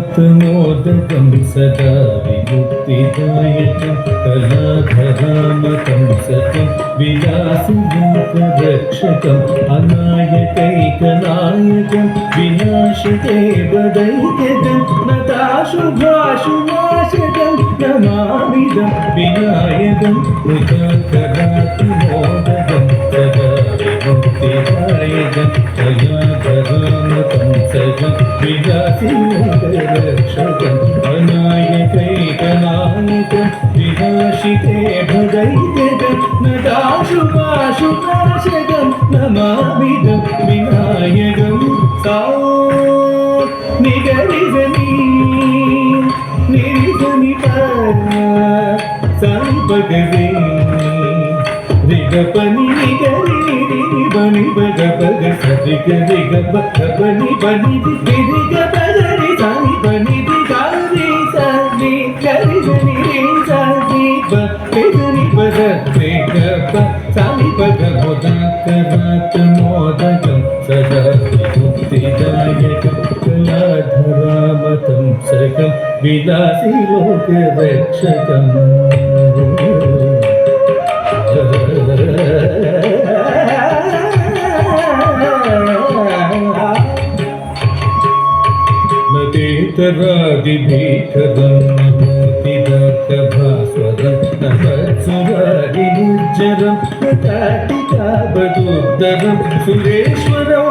मोदकं सदा विमुक्तिदायकं कलाधरामकं सतं विलासलोकरक्षकम् अनायकैकनायकं विनाशदेवदैककं नताशुभाशुनाशकं नमामिदं विनायकं मुदाकरात्मोदकं सदा विमुक्तिदायकं कलाधरामकं सतं विलासलोकरक्षकम् अनायकैकनायकं विनाशिते भदैककं नताशुभाशुनाशकं नमामिदं विनायकं सा निगरिजनी निरिजनि पगरे रिगपनि निगरि बनि बग बग सदिग रिग बनि बनि रिग बगरि सानि बनि दिगारि सानि गरिजनि रे सानि बनि बग रिग सानि बग मोदकरात् मोदकं सदा विमुक्तिदायकं कलाधरामकं सकं विलासिलोकरक्षकम् नदेतरादिभीकरं नमोतिदाकभास्वरं नमत्सुरादिमुज्जरं नताटिकाबदुर्धरं सुरेश्वरं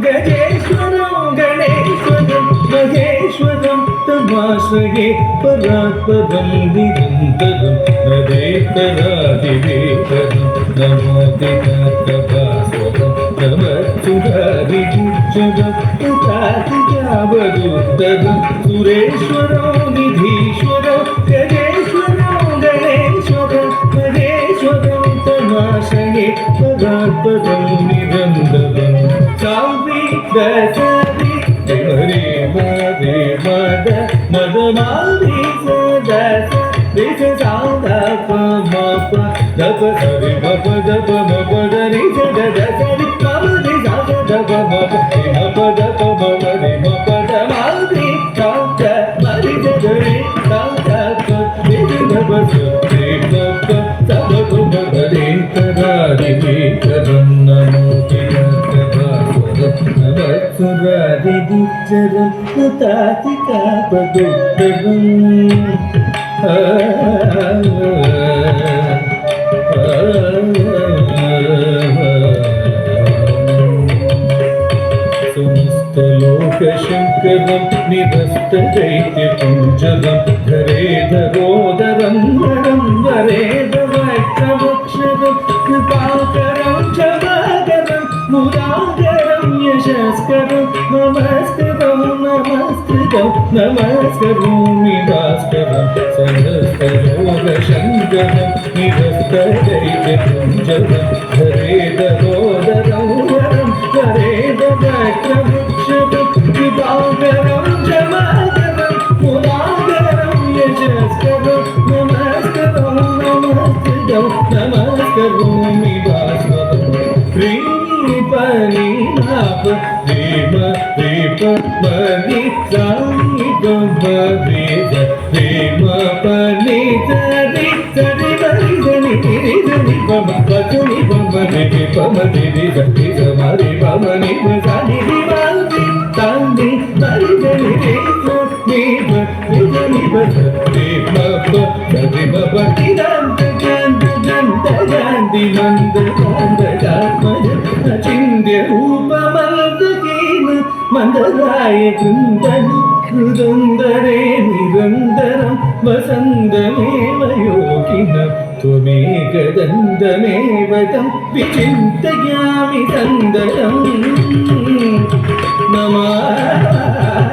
गजेश्वरं गणेश्वरं महेश्वरं तमाश्रये परात्परं निरन्तरं नदेतरादिभीकरं नमोतिदाकभास्वरं नमत्सुरादिमुज्जरं नताटिकाबदुर्धरं सुरेश्वरं निधीश्वरं गजेश्वरं गणेश्वरं महेश्वरं तमाश्रये परात्परं निरन्तरं सावि दसरि हरे मदे मद मद मावि सदस रिस सादा प म प द प सरि म प द प म प द रि स द द स रि म प रि सा स द प म प रि म प द प म प रि म प द म रि सा द म रि द द रि सा द प रि द प स रि प प स प प प द रि त द रि रि त द नमो तिदाकभास्वरं नमत्सुरादिमुज्जरं नताटिकाबदुर्धरं समस्तलोकशङ्करं निरस्तदैत्यकुञ्जरं धरेधरोदरं नरं वरेदवक्त्रमक्षरं कृपाकरं क्षमाकरं मुदाकरं यशस्करं नमस्करोमि भास्करं सहस्रयोगशङ्करं निरस्तदैत्यकुञ्जरं धरेधरोदरं नरं वरेदवक्त्रमक्षरं कृपाकरं क्षमाकरं मुदाकरं यशस्करं नमस्करोमि भास्करं नीप रीम रीप मनि सानि गम रीज रीम पनि सरि सरि मरि जनि रि जनि पम पचनि पम रि पम रि जनि समरि पम नि सानि रि मालि तानि मरि जनि रि नीप रि जनि पस रि म प सरि म प ति दन्त गन्त गन्त गान्धि मन्द गन्ध गात्मज चिन्त्य रूपमल्दकीन मन्दराय कृन्दनि कृदन्दरे निरन्तरं वसन्तमेव योगिनं त्वमेकदन्तमेव तं विचिन्तयामि सन्दरं नमः